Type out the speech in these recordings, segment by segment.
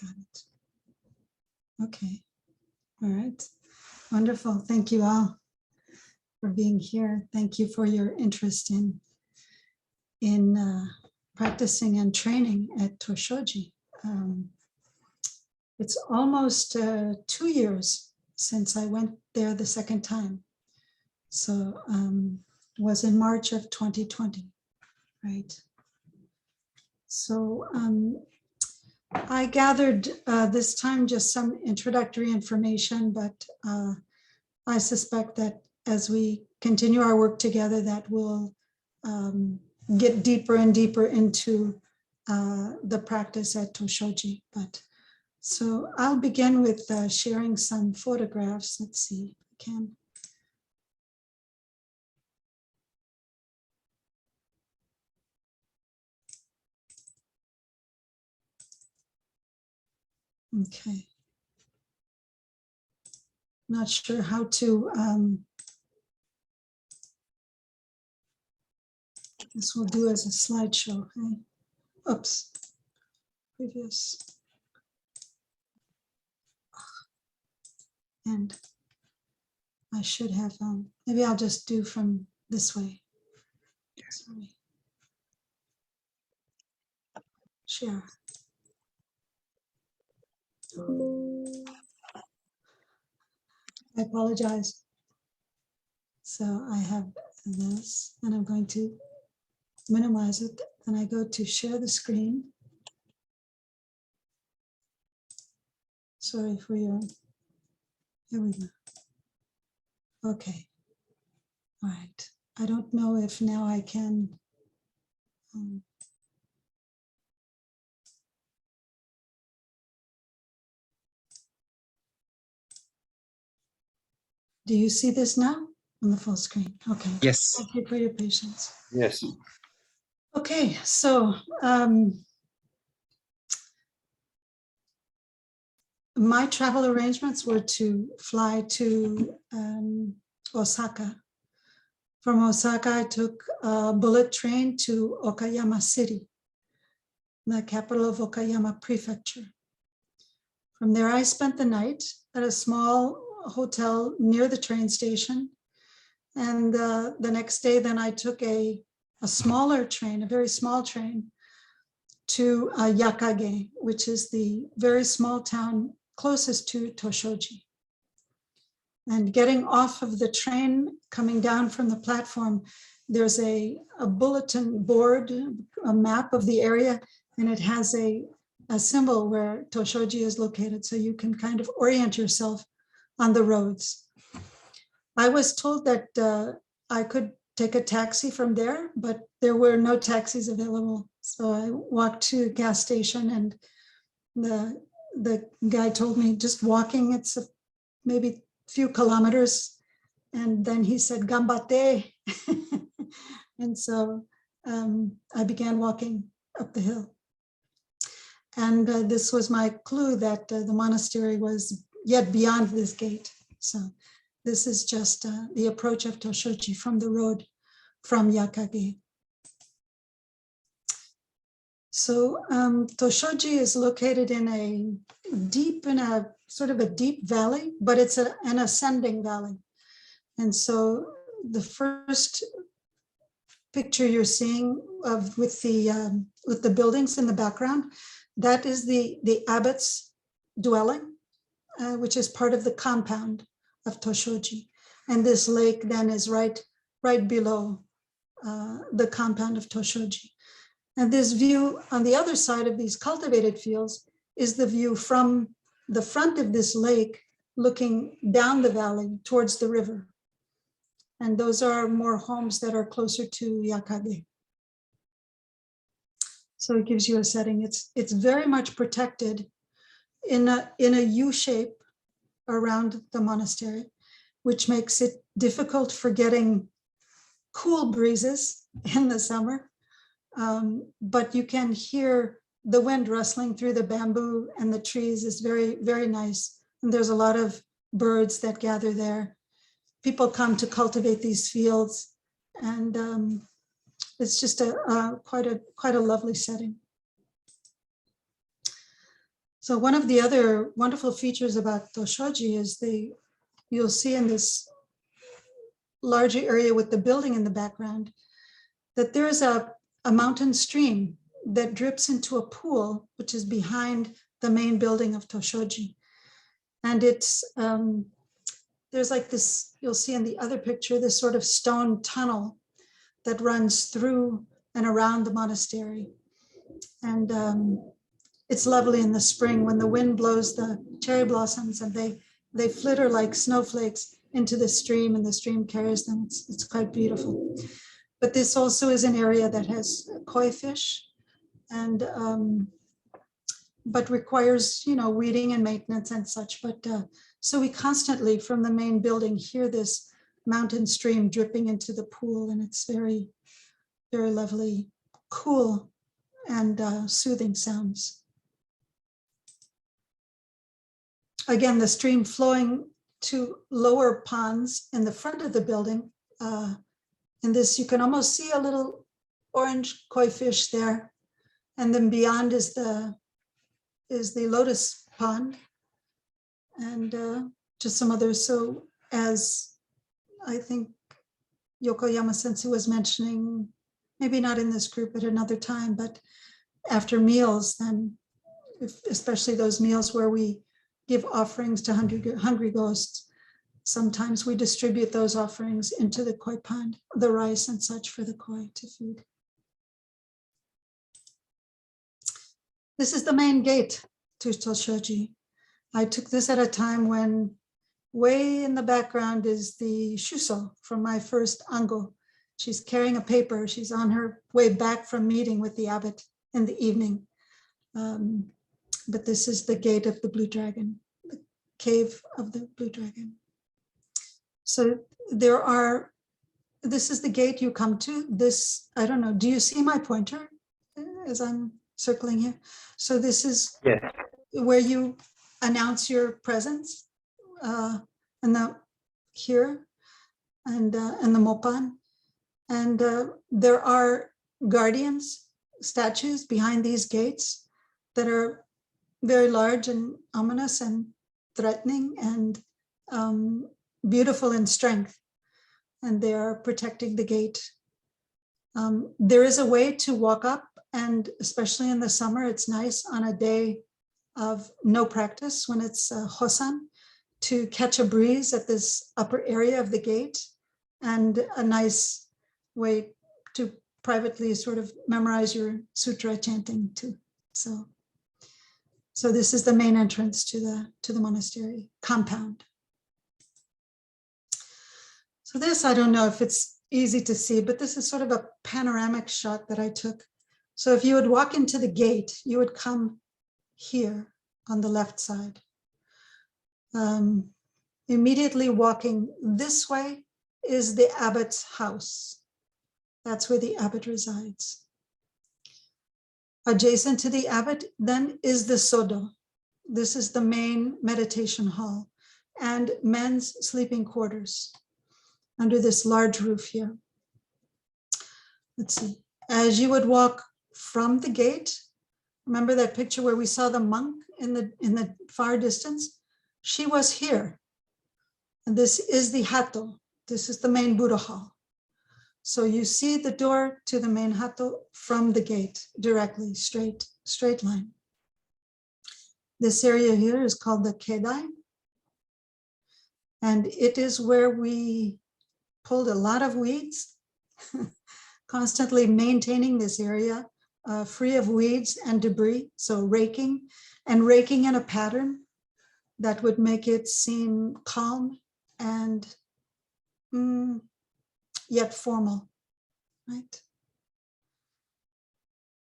Got it. Okay. All right. Wonderful. Thank you all for being here. Thank you for your interest in practicing and training at Toshoji. It's almost 2 years since I went there the second time. So it was in March of 2020, right? So I gathered this time just some introductory information, but I suspect that as we continue our work together, that we'll get deeper and deeper into the practice at Toshoji. But so I'll begin with sharing some photographs. Let's see if I can. Okay. Not sure how to, this will do as a slideshow. Okay? Oops, previous. And I should have, maybe I'll just do from this way. Sorry. Share. I apologize. So I have this, and I'm going to minimize it. And I go to share the screen. Sorry for your, here we go. Okay. All right. I don't know if now I can. Do you see this now on the full screen? Okay. Yes. Thank you for your patience. Yes. Okay, so my travel arrangements were to fly to Osaka. From Osaka, I took a bullet train to Okayama City, the capital of Okayama Prefecture. From there, I spent the night at a small hotel near the train station. And the next day, then I took a smaller train, a very small train, to Yakage, which is the very small town closest to Toshoji. And getting off of the train, coming down from the platform, there's a bulletin board, a map of the area, and it has a symbol where Toshoji is located, so you can kind of orient yourself on the roads. I was told that I could take a taxi from there, but there were no taxis available. So I walked to a gas station, and the guy told me just walking, it's maybe a few kilometers. And then he said, "Gambate." And so I began walking up the hill. And this was my clue that the monastery was yet beyond this gate. So this is just the approach of Toshoji from the road from Yakage. So Toshoji is located in a sort of a deep valley, but it's an ascending valley. And so the first picture you're seeing with the buildings in the background, that is the abbot's dwelling, which is part of the compound of Toshoji. And this lake then is right below the compound of Toshoji. And this view on the other side of these cultivated fields is the view from the front of this lake looking down the valley towards the river. And those are more homes that are closer to Yakage. So it gives you a setting. It's very much protected in a U shape around the monastery, which makes it difficult for getting cool breezes in the summer. But you can hear the wind rustling through the bamboo, and the trees is very, very nice. And there's a lot of birds that gather there. People come to cultivate these fields, and it's just quite a lovely setting. So one of the other wonderful features about Toshoji is you'll see in this larger area with the building in the background, that there is a mountain stream that drips into a pool, which is behind the main building of Toshoji. And it's, there's like this, you'll see in the other picture, this sort of stone tunnel that runs through and around the monastery. And it's lovely in the spring when the wind blows the cherry blossoms and they flitter like snowflakes into the stream, and the stream carries them. It's quite beautiful. But this also is an area that has koi fish, and but requires, you know, weeding and maintenance and such. But so we constantly from the main building hear this mountain stream dripping into the pool, and it's very, very lovely, cool and soothing sounds. Again, the stream flowing to lower ponds in the front of the building. In this, you can almost see a little orange koi fish there. And then beyond is the lotus pond, and just some others. So as I think Yokoyama Sensei was mentioning, maybe not in this group at another time, but after meals, then especially those meals where we give offerings to hungry ghosts, sometimes we distribute those offerings into the koi pond, the rice and such for the koi to feed. This is the main gate to Toshoji. I took this at a time when way in the background is the shuso from my first Ango. She's carrying a paper. She's on her way back from meeting with the abbot in the evening. But this is the gate of the Blue Dragon, the cave of the Blue Dragon. So this is the gate you come to. This, I don't know, do you see my pointer as I'm circling here? So this is where you announce your presence, and here, and the mopan. And there are guardians, statues behind these gates that are very large and ominous and threatening and beautiful in strength. And they are protecting the gate. There is a way to walk up, and especially in the summer, it's nice on a day of no practice when it's Hosan to catch a breeze at this upper area of the gate, and a nice way to privately sort of memorize your sutra chanting too. So this is the main entrance to the monastery compound. So this, I don't know if it's easy to see, but this is sort of a panoramic shot that I took. So if you would walk into the gate, you would come here on the left side. Immediately walking this way is the abbot's house. That's where the abbot resides. Adjacent to the abbot then is the Sodo. This is the main meditation hall and men's sleeping quarters under this large roof here. Let's see, as you would walk from the gate, remember that picture where we saw the monk in the far distance? She was here. And this is the Hato. This is the main Buddha hall. So you see the door to the main Hato from the gate directly, straight line. This area here is called the Kedai. And it is where we pulled a lot of weeds, constantly maintaining this area free of weeds and debris. So raking in a pattern that would make it seem calm and yet formal, right?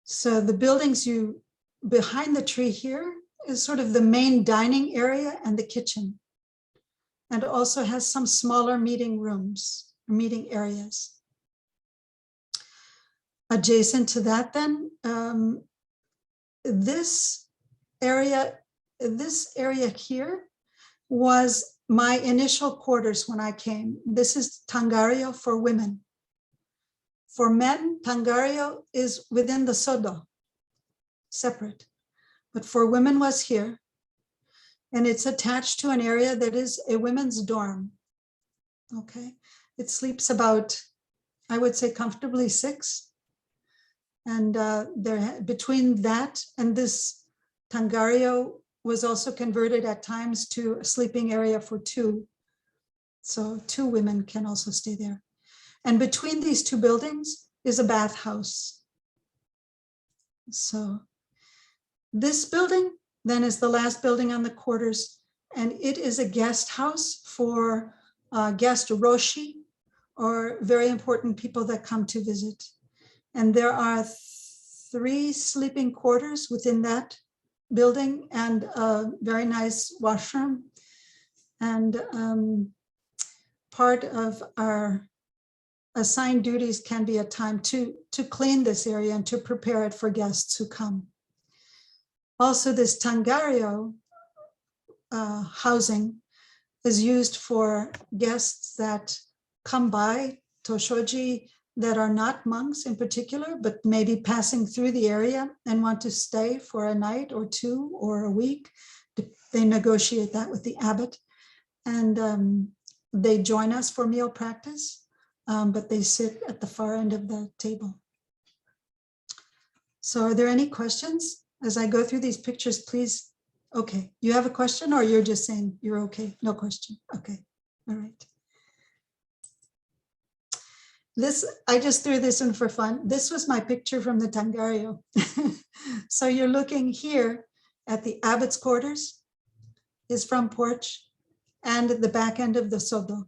So the buildings behind the tree here is sort of the main dining area and the kitchen, and also has some smaller meeting rooms, meeting areas. Adjacent to that then, this area here was my initial quarters when I came. This is Tangario for women. For men, Tangario is within the Sodo, separate. but for women was here. And it's attached to an area that is a women's dorm. Okay, it sleeps about, I would say comfortably 6. And there, between that and this Tangario was also converted at times to a sleeping area for 2. So 2 women can also stay there. And between these 2 buildings is a bathhouse. So this building then is the last building on the quarters, and it is a guest house for guest roshi, or very important people that come to visit. And there are 3 sleeping quarters within that building and a very nice washroom. And part of our assigned duties can be a time to clean this area and to prepare it for guests who come. Also, this Tangario housing is used for guests that come by Toshoji that are not monks in particular, but maybe passing through the area and want to stay for a night or 2 or a week. They negotiate that with the abbot, and they join us for meal practice, but they sit at the far end of the table. So are there any questions? As I go through these pictures, please. Okay, you have a question, or you're just saying you're okay? No question. Okay, all right. This, I just threw this in for fun. This was my picture from the Tangario. So you're looking here at the abbot's quarters, his front porch, and the back end of the Sodo.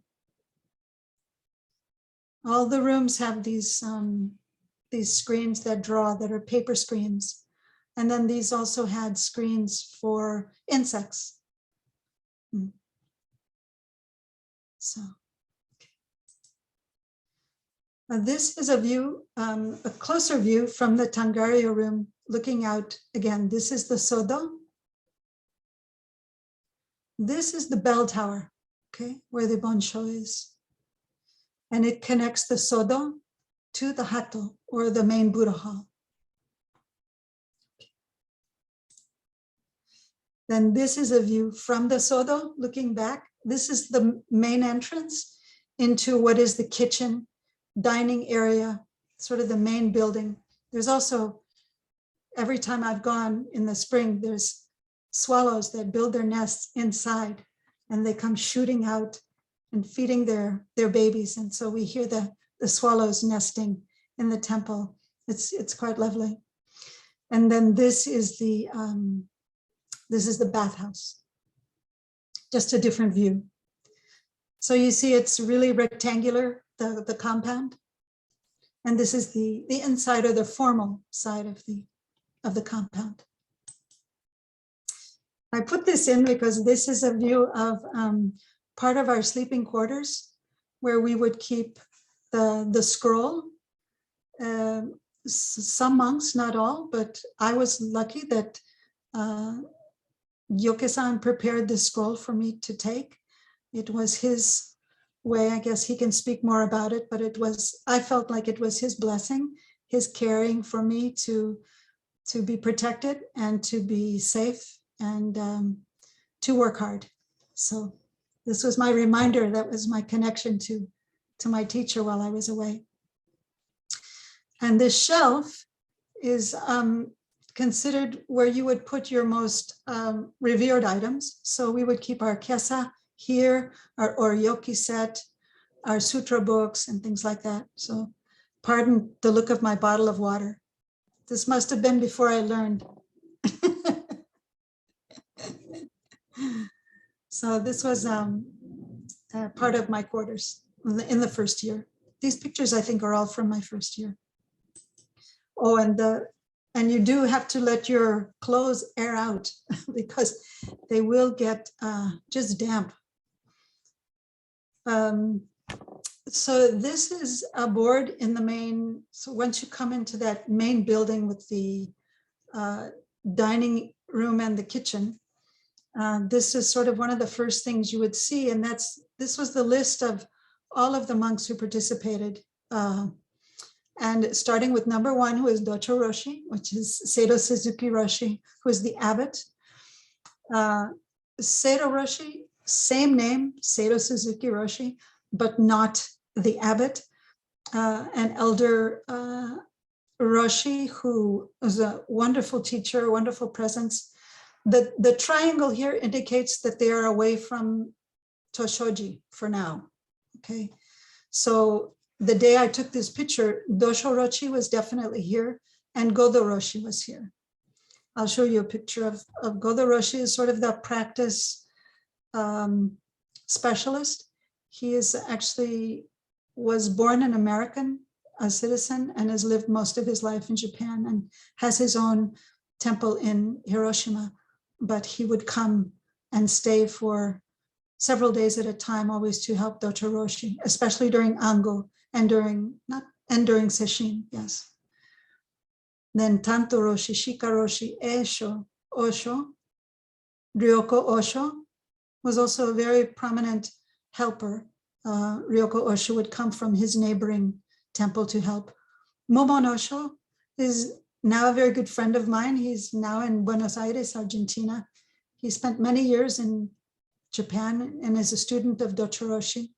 All the rooms have these screens that draw, that are paper screens. And then these also had screens for insects. So, okay. This is a view, a closer view from the Tangario room, looking out again. This is the Sodo. This is the bell tower, okay, where the Bonsho is. And it connects the Sodo to the Hato, or the main Buddha hall. Then this is a view from the Sodo, looking back. This is the main entrance into what is the kitchen, dining area, sort of the main building. There's also, every time I've gone in the spring, there's swallows that build their nests inside, and they come shooting out and feeding their babies. And so we hear the swallows nesting in the temple. It's quite lovely. And then this is the bathhouse, just a different view. So you see it's really rectangular, the compound. And this is the inside, or the formal side of the compound. I put this in because this is a view of part of our sleeping quarters, where we would keep the scroll. Some monks, not all, but I was lucky that Yoke-san prepared the scroll for me to take. It was his way. I guess he can speak more about it, but I felt like it was his blessing, his caring for me to be protected and to be safe and to work hard. So this was my reminder. That was my connection to my teacher while I was away. And this shelf is considered where you would put your most revered items. So we would keep our kesa here, our oryoki set, our sutra books, and things like that. So pardon the look of my bottle of water. This must have been before I learned. So this was part of my quarters in the first year. These pictures, I think, are all from my first year. Oh, and you do have to let your clothes air out because they will get just damp. So this is a board in the main. So once you come into that main building with the dining room and the kitchen, this is sort of one of the first things you would see. And this was the list of all of the monks who participated And starting with number 1, who is Docho Roshi, which is Seto Suzuki Roshi, who is the abbot. Seto Roshi, same name, Seto Suzuki Roshi, but not the abbot. An elder Roshi, who is a wonderful teacher, a wonderful presence. The triangle here indicates that they are away from Toshoji for now. Okay, so the day I took this picture, Dosho Roshi was definitely here, and Godo Roshi was here. I'll show you a picture of Godo Roshi, is sort of the practice specialist. He is actually was born an American, a citizen, and has lived most of his life in Japan and has his own temple in Hiroshima, but he would come and stay for several days at a time, always to help Docho Roshi, especially during Ango and during Sesshin, yes. Then Tanto Roshi, Shika Roshi, Osho, Ryoko Osho was also a very prominent helper. Ryoko Osho would come from his neighboring temple to help. Momon Osho is now a very good friend of mine. He's now in Buenos Aires, Argentina. He spent many years in Japan and is a student of Docho Roshi.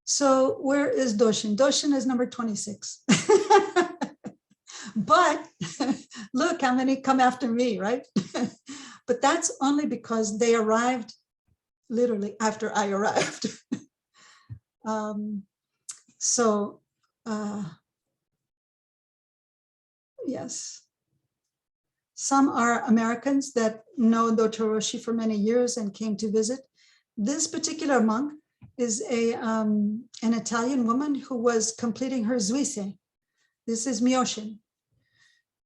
So where is Doshin? Doshin is number 26. But look how many come after me, right? But that's only because they arrived literally after I arrived. Yes. Some are Americans that know Docho Roshi for many years and came to visit. This particular monk is an Italian woman who was completing her zuise. This is Myoshin.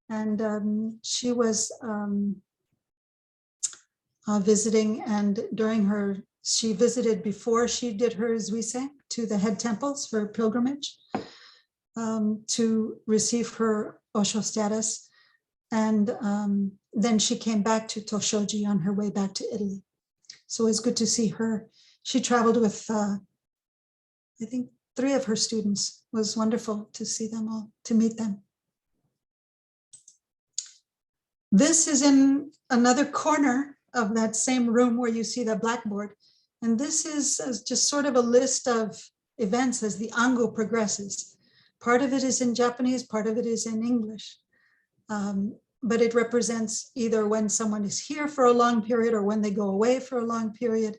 And she was visiting, and she visited before she did her zuise to the head temples for pilgrimage to receive her Osho status. And then she came back to Toshoji on her way back to Italy. So it's good to see her. She traveled with, I think, 3 of her students. It was wonderful to see them all, to meet them. This is in another corner of that same room where you see the blackboard. And this is just sort of a list of events as the Ango progresses. Part of it is in Japanese, part of it is in English. But it represents either when someone is here for a long period or when they go away for a long period,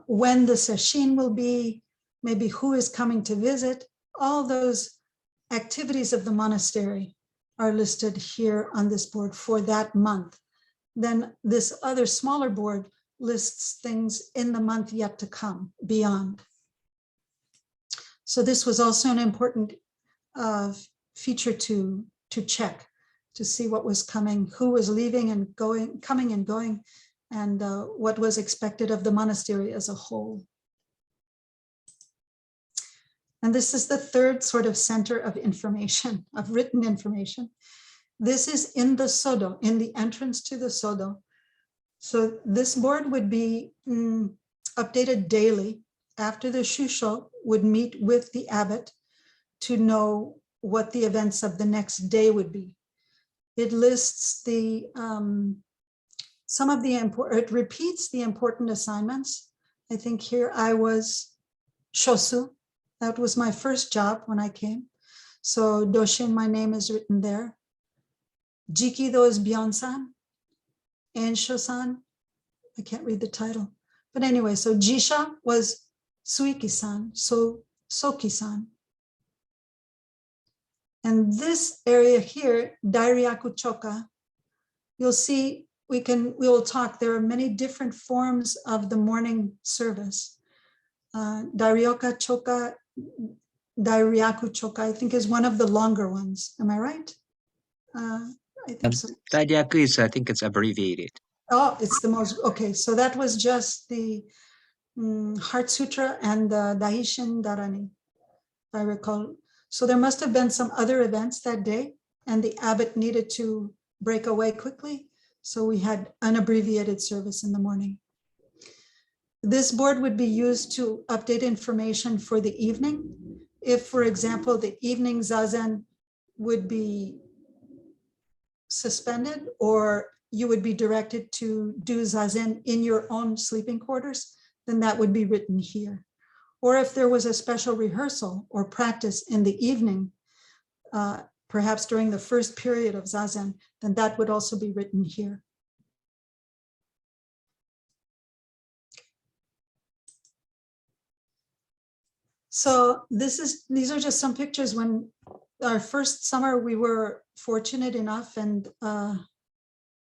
when the sesshin will be, maybe who is coming to visit. All those activities of the monastery are listed here on this board for that month. Then this other smaller board lists things in the month yet to come, beyond. So this was also an important feature to check, to see what was coming, who was leaving and going, coming and going, and what was expected of the monastery as a whole. And this is the third sort of center of information, of written information. This is in the Sodo, in the entrance to the Sodo. So this board would be updated daily after the Shusho would meet with the abbot to know what the events of the next day would be. It lists the some of the important, it repeats the important assignments. I think here I was shosu. That was my first job when I came. So Doshin, my name is written there. Jikido is Byon-san. Ensho-san, I can't read the title. But anyway, so Jisha was Suiki-san, so Soki-san. And this area here, Dairyaku Choka, you'll see, we will talk, there are many different forms of the morning service. Dairyaku Choka, I think is one of the longer ones. Am I right? I think so. Dairyaku is, I think it's abbreviated. Oh, it's the most, okay. So that was just the Heart Sutra and the Daishin Darani, if I recall. So there must have been some other events that day, and the abbot needed to break away quickly. So we had an abbreviated service in the morning. This board would be used to update information for the evening. If, for example, the evening zazen would be suspended, or you would be directed to do zazen in your own sleeping quarters, then that would be written here. Or if there was a special rehearsal or practice in the evening, perhaps during the first period of zazen, then that would also be written here. So these are just some pictures. When our first summer, we were fortunate enough, and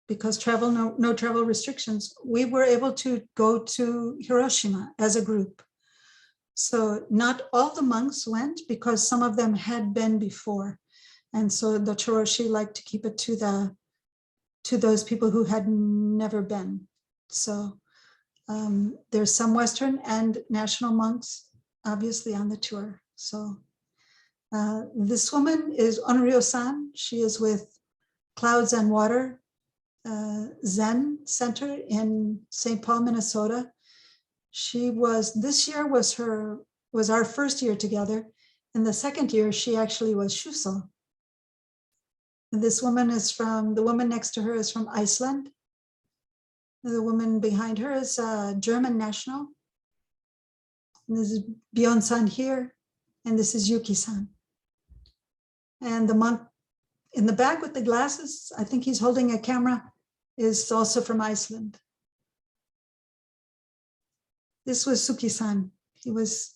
because no travel restrictions, we were able to go to Hiroshima as a group. So not all the monks went, because some of them had been before. And so the Choroshi liked to keep it to those people who had never been. So there's some Western and national monks, obviously, on the tour. So this woman is Onryo-san. She is with Clouds and Water Zen Center in St. Paul, Minnesota. This year was our first year together. And the second year, she actually was Shuso. And this woman the woman next to her is from Iceland. The woman behind her is a German national. And this is Bjorn-san here. And this is Yuki-san. And the monk in the back with the glasses, I think he's holding a camera, is also from Iceland. This was Suki-san. He was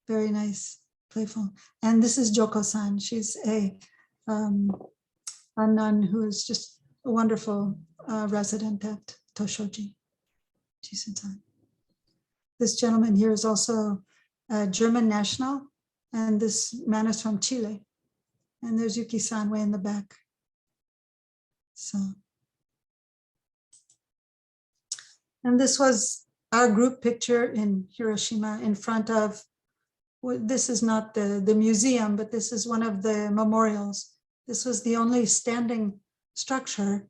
very nice, playful. And this is Joko-san. She's a nun who is just a wonderful resident at Toshoji. This gentleman here is also a German national, and this man is from Chile. And there's Yuki-san way in the back. So, and this was our group picture in Hiroshima in front of, this is not the museum, but this is one of the memorials. This was the only standing structure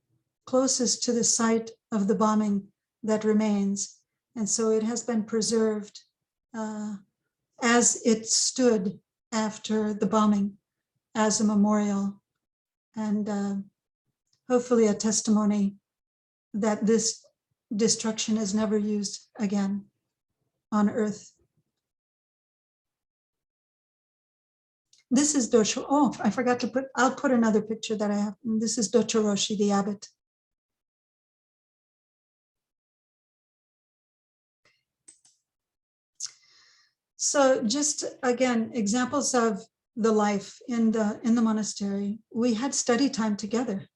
closest to the site of the bombing that remains. And so it has been preserved as it stood after the bombing, as a memorial, and hopefully a testimony that this destruction is never used again on Earth. This is Dosho. Oh, I forgot to I'll put another picture that I have. This is Dochoroshi, the abbot. So just again, examples of the life in the monastery. We had study time together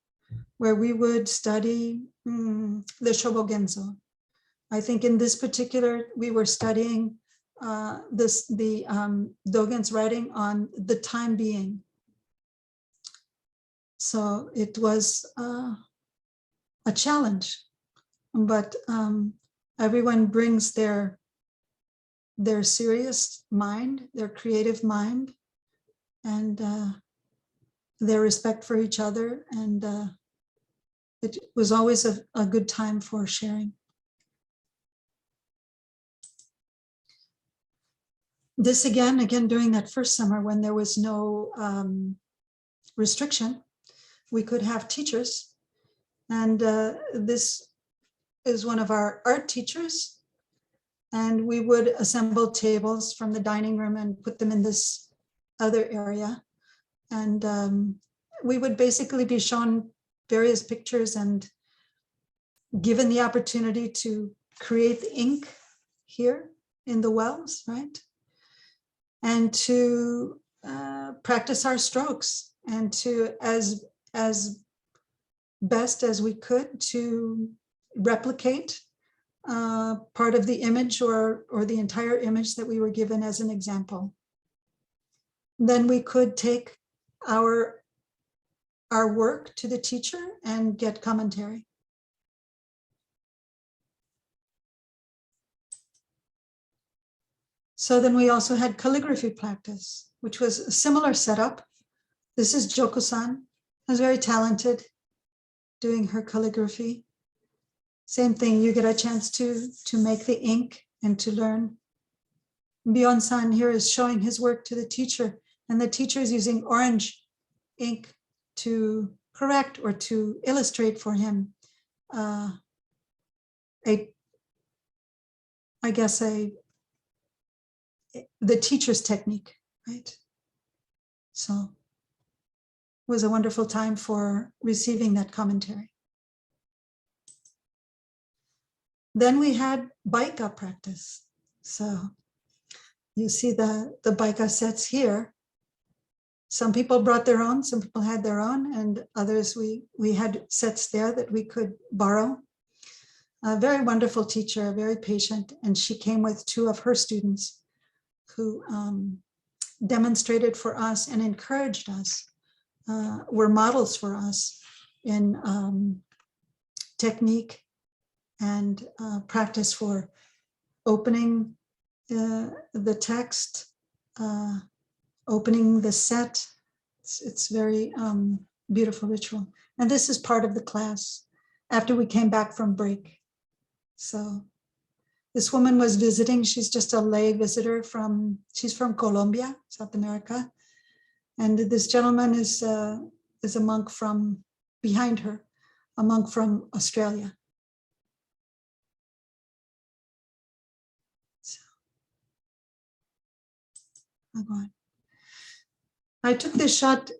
where we would study the Shobogenzo. I think in this particular, we were studying Dogen's writing on the time being. So it was a challenge, but everyone brings their serious mind, their creative mind, and their respect for each other. And it was always a good time for sharing. This again during that first summer when there was no restriction, we could have teachers. And this is one of our art teachers. And we would assemble tables from the dining room and put them in this other area. And we would basically be shown various pictures and given the opportunity to create the ink here in the wells, right? And to practice our strokes and to, as best as we could, to replicate part of the image or the entire image that we were given as an example. Then we could take our work to the teacher and get commentary. So then we also had calligraphy practice, which was a similar setup. This is Joko-san, who's very talented doing her calligraphy. Same thing, you get a chance to make the ink and to learn. Byon-san here is showing his work to the teacher, and the teacher is using orange ink to correct or to illustrate for him the teacher's technique, right? So it was a wonderful time for receiving that commentary. Then we had baika practice. So you see the baika sets here. Some people brought their own, some people had their own, and others we had sets there that we could borrow. A very wonderful teacher, very patient, and she came with two of her students who demonstrated for us and encouraged us, were models for us in technique and practice for opening the text, opening the set. It's very beautiful ritual. And this is part of the class after we came back from break. So this woman was visiting. She's just a lay visitor she's from Colombia, South America. And this gentleman is a monk from behind her, a monk from Australia. So, I'll go on. I took this shot.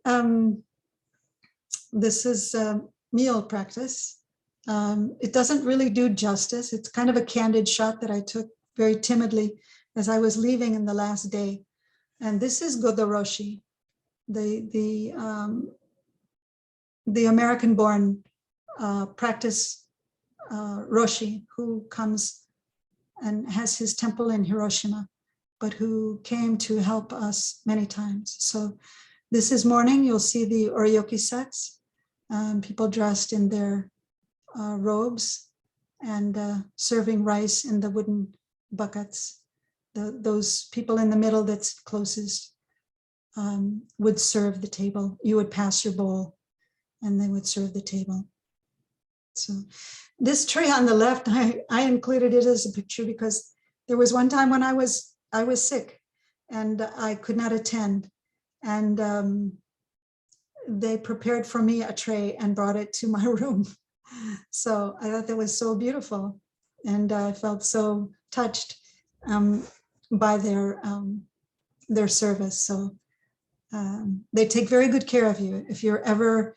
This is meal practice. It doesn't really do justice. It's kind of a candid shot that I took very timidly as I was leaving in the last day. And this is Godoroshi, the American-born practice Roshi, who comes and has his temple in Hiroshima, but who came to help us many times. So this is morning. You'll see the oryoki sets, people dressed in their robes and serving rice in the wooden buckets. Those people in the middle that's closest would serve the table. You would pass your bowl and they would serve the table. So this tree on the left, I included it as a picture because there was one time when I was sick and I could not attend, and they prepared for me a tray and brought it to my room. So I thought that was so beautiful, and I felt so touched by their service. So they take very good care of you. If you're ever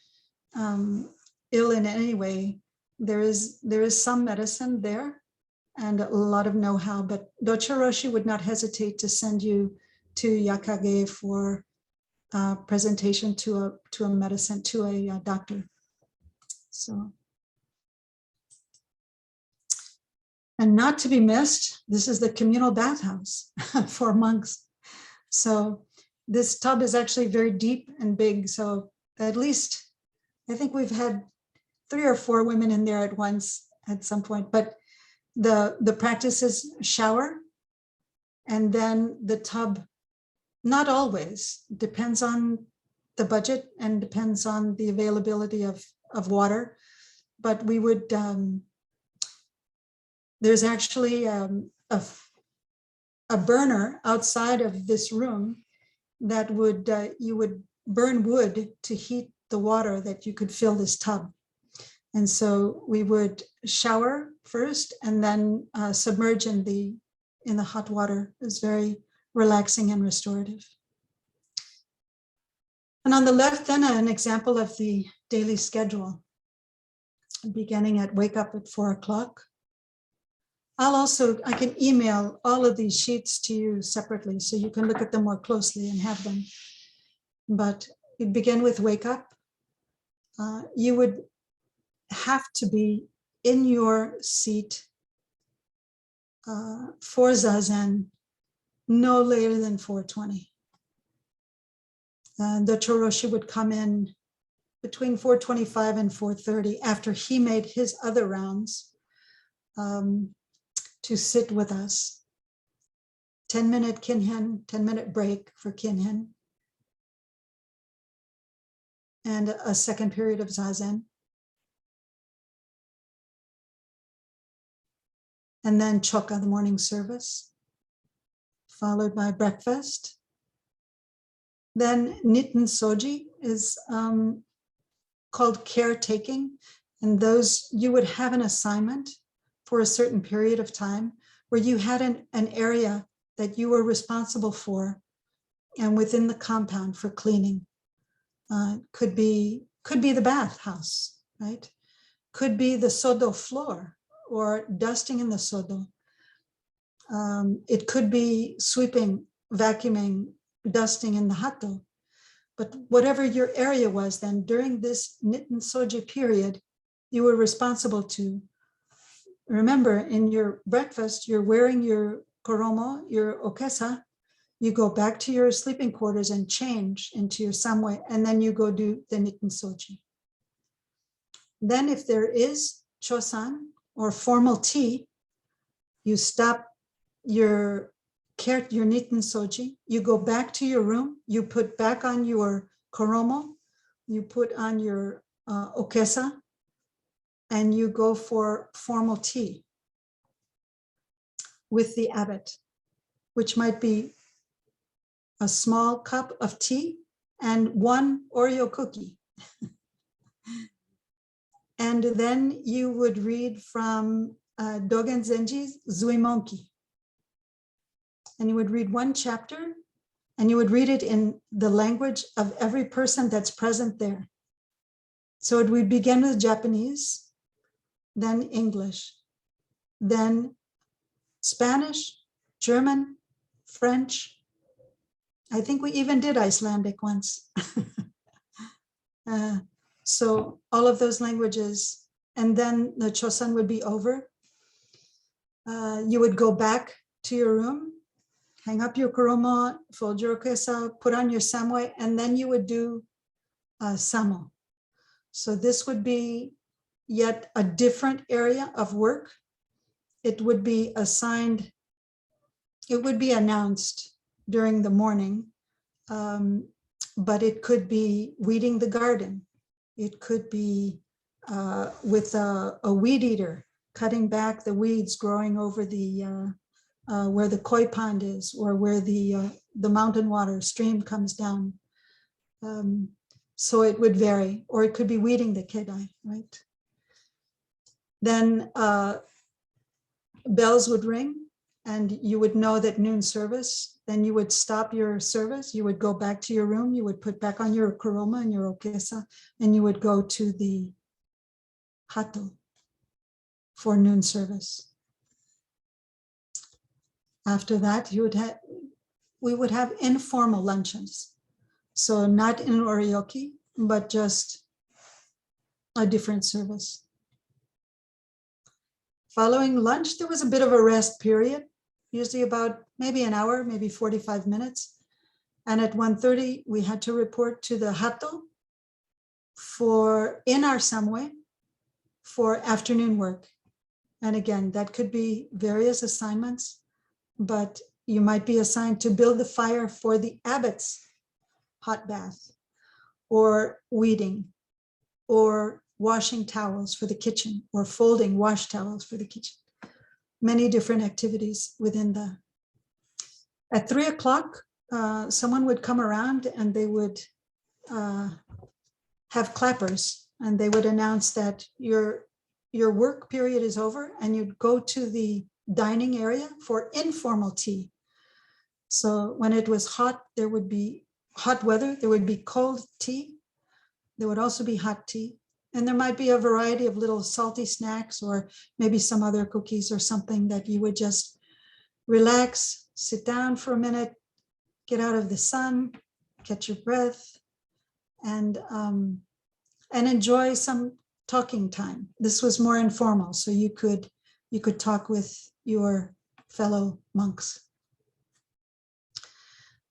ill in any way, there is some medicine there and a lot of know-how, but Docho Roshi would not hesitate to send you to Yakage for presentation to a medicine, to a doctor. So, and not to be missed, this is the communal bathhouse for monks. So this tub is actually very deep and big. So at least, I think we've had 3 or 4 women in there at once at some point, but the practice is shower and then the tub, not always, depends on the budget and depends on the availability of water. But we would, there's actually a burner outside of this room that would, you would burn wood to heat the water that you could fill this tub. And so we would shower first and then submerge in the hot water. It's very relaxing and restorative. And on the left then, an example of the daily schedule, beginning at wake up at 4 o'clock. I can email all of these sheets to you separately so you can look at them more closely and have them. But you begin with wake up. You would have to be in your seat for Zazen no later than 4:20. The Choroshi would come in between 4:25 and 4:30 after he made his other rounds to sit with us. 10-minute kinhen, 10-minute break for kinhen, and a second period of Zazen. and then choka, the morning service, followed by breakfast. Then nitten soji is called caretaking, and those you would have an assignment for a certain period of time where you had an area that you were responsible for and within the compound for cleaning. Could be the bathhouse, right? Could be the sodo floor or dusting in the sodo. It could be sweeping, vacuuming, dusting in the hato. But whatever your area was then, during this nitten soji period, you were responsible to. Remember, in your breakfast, you're wearing your koromo, your okesa. You go back to your sleeping quarters and change into your samwe, and then you go do the nitten soji. Then if there is chosan or formal tea, you stop your nitten soji, you go back to your room, you put back on your koromo, you put on your okesa, and you go for formal tea with the abbot, which might be a small cup of tea and one Oreo cookie. And then you would read from Dogen Zenji's Zuimonki. And you would read one chapter, and you would read it in the language of every person that's present there. So it would begin with Japanese, then English, then Spanish, German, French. I think we even did Icelandic once. So all of those languages, and then the chosan would be over. You would go back to your room, hang up your koromo, fold your okesa, put on your samwe, and then you would do samo. So this would be yet a different area of work. It would be assigned, it would be announced during the morning, but it could be weeding the garden. It could be with a weed eater, cutting back the weeds growing over the where the koi pond is, or where the mountain water stream comes down. So it would vary, or it could be weeding the kedai, right? Then bells would ring, and you would know that noon service. Then you would stop your service. You would go back to your room. You would put back on your koroma and your okesa, and you would go to the hato for noon service. After that, we would have informal luncheons. So not in oryoki, but just a different service. Following lunch, there was a bit of a rest period, usually about maybe an hour, maybe 45 minutes. And at 1:30, we had to report to the hato in our samwe for afternoon work. And again, that could be various assignments, but you might be assigned to build the fire for the abbot's hot bath, or weeding, or washing towels for the kitchen, or folding wash towels for the kitchen. Many different activities within the. At 3 o'clock, someone would come around and they would have clappers, and they would announce that your work period is over, and you'd go to the dining area for informal tea. So when it was hot, there would be hot weather, there would be cold tea. There would also be hot tea. And there might be a variety of little salty snacks, or maybe some other cookies or something that you would just relax, sit down for a minute, get out of the sun, catch your breath, and enjoy some talking time. This was more informal, so you could talk with your fellow monks.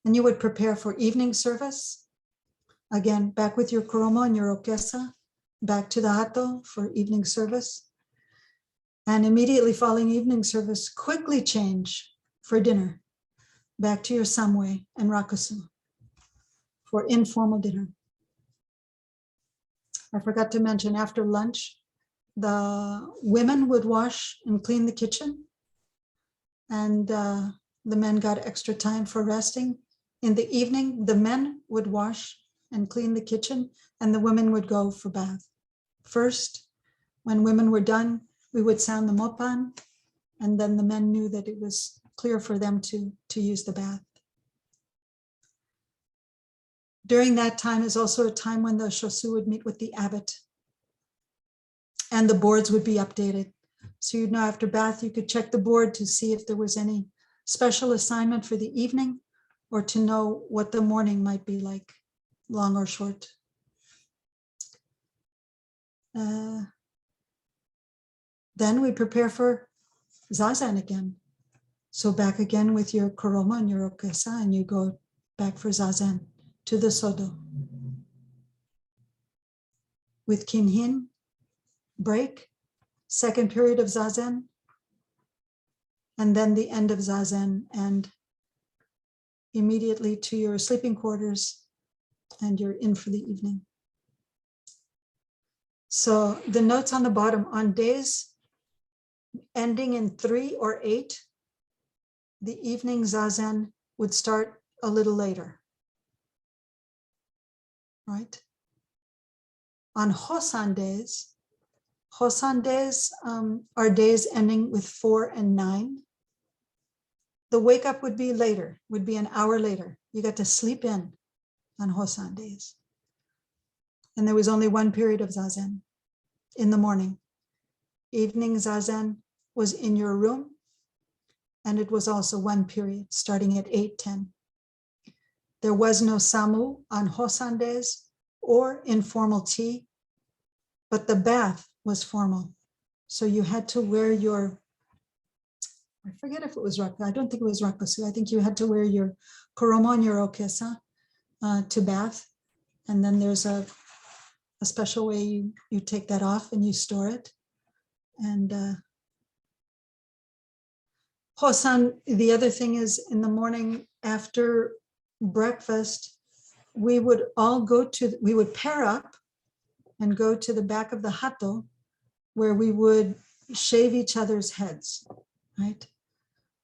And you would prepare for evening service. Again, back with your koromo and your okesa, back to the hato for evening service. And immediately following evening service, quickly change for dinner, back to your samwe and rakusu for informal dinner. I forgot to mention, after lunch, the women would wash and clean the kitchen, and the men got extra time for resting. In the evening, the men would wash and clean the kitchen, and the women would go for bath. First, when women were done, we would sound the mopan, and then the men knew that it was clear for them to use the bath. During that time is also a time when the shosu would meet with the abbot, and the boards would be updated. So you'd know after bath, you could check the board to see if there was any special assignment for the evening, or to know what the morning might be like, long or short. Then we prepare for zazen again. So back again with your koroma and your okesa, and you go back for zazen to the sodo. With kinhin, break, second period of zazen, and then the end of zazen, and immediately to your sleeping quarters, and you're in for the evening. So the notes on the bottom, on days ending in 3 or 8, the evening zazen would start a little later, right? On Hosan days are days ending with 4 and 9. The wake up would be later, would be an hour later. You got to sleep in on Hosan days. And there was only one period of zazen in the morning. Evening zazen was in your room, and it was also one period starting at 8:10. There was no samu on Hosan days or informal tea, but the bath was formal. So you had to wear your, I forget if it was raku, I don't think it was rakusu. I think you had to wear your koroma and your okesa to bath. And then there's a special way you take that off and you store it. And Hosan, the other thing is in the morning after breakfast, we would pair up and go to the back of the hato, where we would shave each other's heads, right?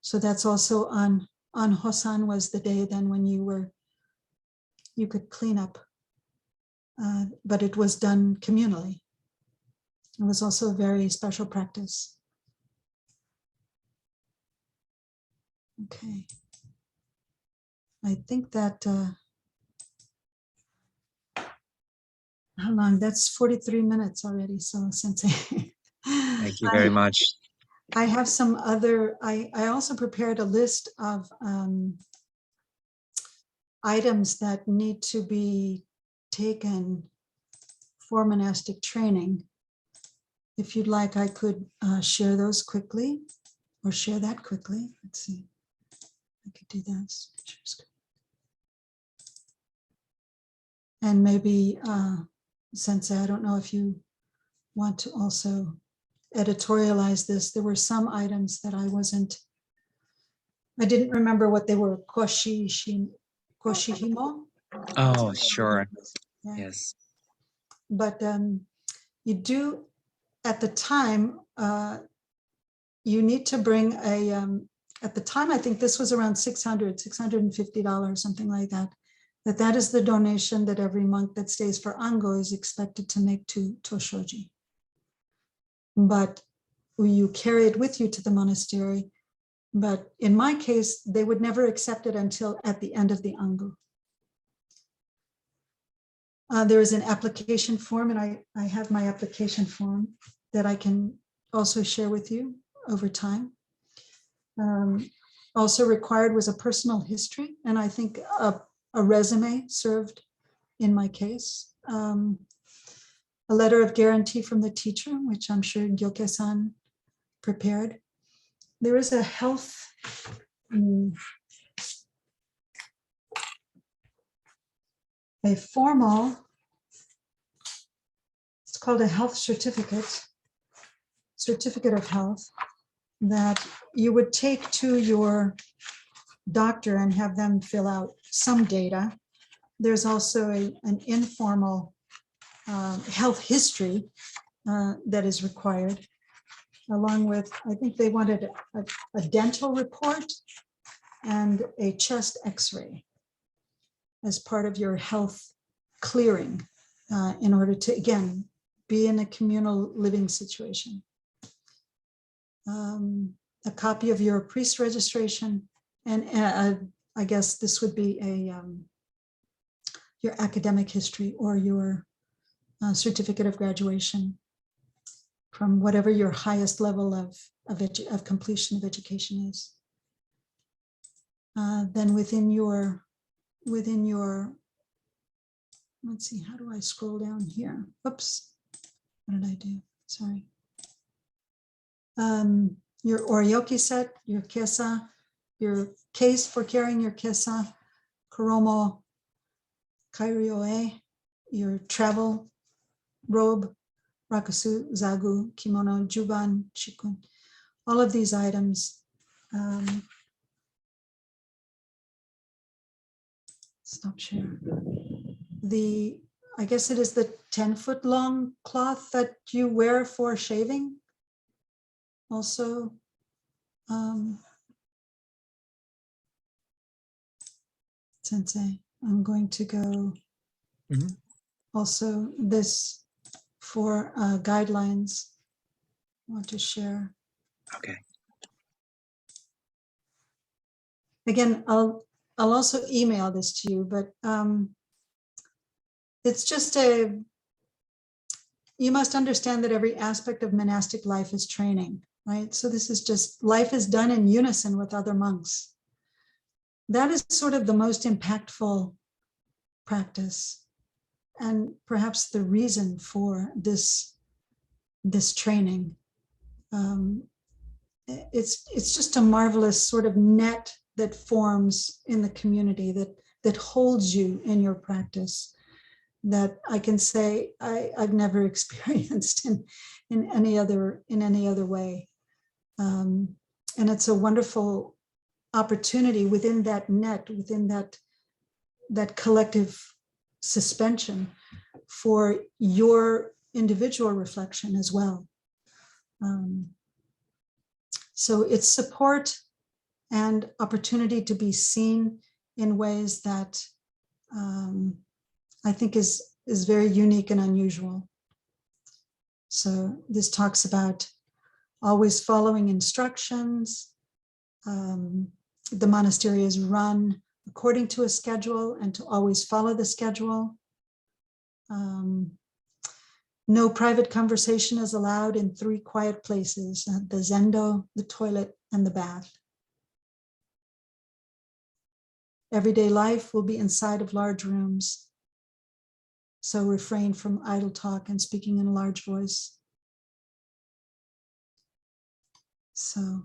So that's also on Hosan was the day then when you could clean up, but it was done communally. It was also a very special practice. Okay. I think that, how long? That's 43 minutes already. So Sensei. Thank you very much. I have some other, I also prepared a list of items that need to be taken for monastic training. If you'd like, I could share those quickly, or share that quickly. Let's see. I could do this. And maybe, Sensei, I don't know if you want to also editorialize this. There were some items that I didn't remember what they were. Koshihimo? Oh, sure. Yeah. Yes. But you do, at the time, you need to bring at the time, I think this was around $650, something like that. That is the donation that every monk that stays for Ango is expected to make to Toshoji. But you carry it with you to the monastery. But in my case, they would never accept it until at the end of the Ango. There is an application form, and I have my application form that I can also share with you over time. Also required was a personal history, and I think a resume served in my case. A letter of guarantee from the teacher, which I'm sure Gyoke-san prepared. There is a health, a formal, it's called a health certificate of health, that you would take to your doctor and have them fill out some data. There's also an informal health history that is required. along with, I think they wanted a dental report and a chest x-ray as part of your health clearing in order to, again, be in a communal living situation. A copy of your priest registration, and I guess this would be your academic history or your certificate of graduation from whatever your highest level of completion of education is. Then within your, let's see, how do I scroll down here? Oops, what did I do? Sorry. Your oryoki set, your kesa, your case for carrying your kesa, koromo, kairyoe, your travel robe, rakusu, zagu, kimono, juban, chikun, all of these items. Stop share. I guess it is the 10-foot long cloth that you wear for shaving. Also, Sensei, I'm going to go also this for guidelines. I want to share. Okay. Again, I'll also email this to you, but it's just you must understand that every aspect of monastic life is training, right? So this is just, life is done in unison with other monks. That is sort of the most impactful practice, and perhaps the reason for this training. It's just a marvelous sort of net that forms in the community that holds you in your practice, that I can say I've never experienced in any other way. And it's a wonderful opportunity within that net, within that collective suspension for your individual reflection as well. So it's support and opportunity to be seen in ways that I think is very unique and unusual. So this talks about always following instructions. The monastery is run according to a schedule and to always follow the schedule. No private conversation is allowed in 3 quiet places, the zendo, the toilet, and the bath. Everyday life will be inside of large rooms, so refrain from idle talk and speaking in a large voice. So,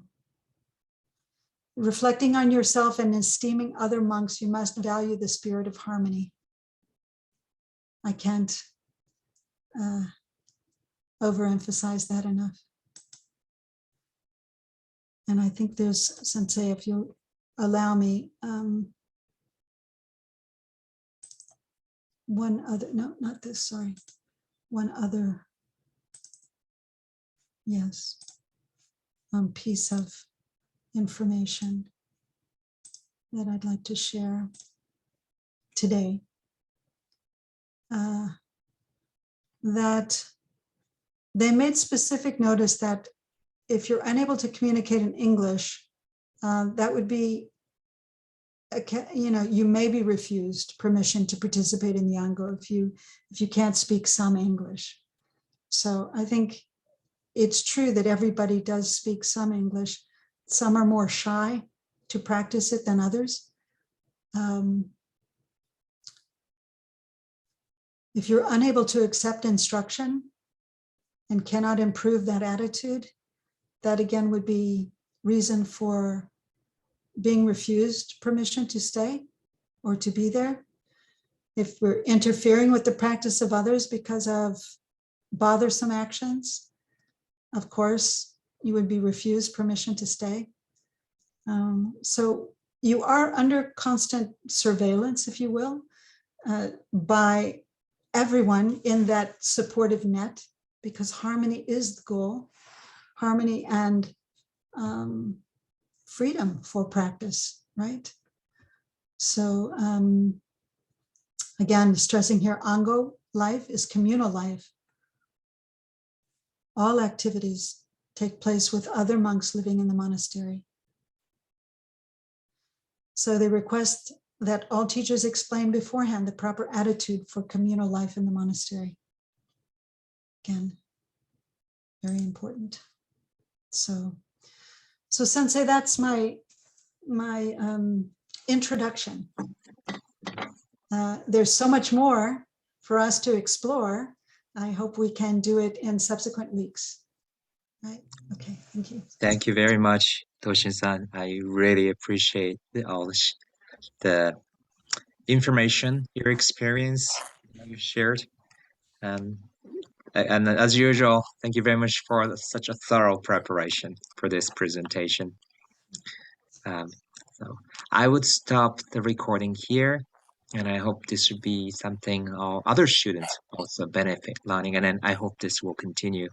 reflecting on yourself and esteeming other monks, you must value the spirit of harmony. I can't overemphasize that enough. And I think there's, Sensei, if you'll allow me, one other, no, not this, sorry. One other, yes, piece of information that I'd like to share today. That they made specific notice that if you're unable to communicate in English, that would be, you may be refused permission to participate in the Ango if you can't speak some English. So I think it's true that everybody does speak some English. Some are more shy to practice it than others. If you're unable to accept instruction and cannot improve that attitude, that again would be reason for being refused permission to stay or to be there. If we're interfering with the practice of others because of bothersome actions, of course, you would be refused permission to stay. So you are under constant surveillance, if you will, by everyone in that supportive net, because harmony is the goal. harmony and freedom for practice, right? So again, stressing here, Ango life is communal life. All activities take place with other monks living in the monastery. So they request that all teachers explain beforehand the proper attitude for communal life in the monastery. Again, very important. So Sensei, that's my introduction. There's so much more for us to explore. I hope we can do it in subsequent weeks. Right? Okay, thank you. Thank you very much, Toshin-san. I really appreciate all the information, your experience that you shared. And as usual, thank you very much for such a thorough preparation for this presentation. So I would stop the recording here, and I hope this would be something other students also benefit learning. And then I hope this will continue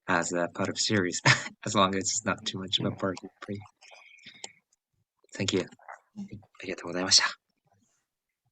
as a part of series, as long as it's not too much of a burden for you. Thank you. ありがとうございました。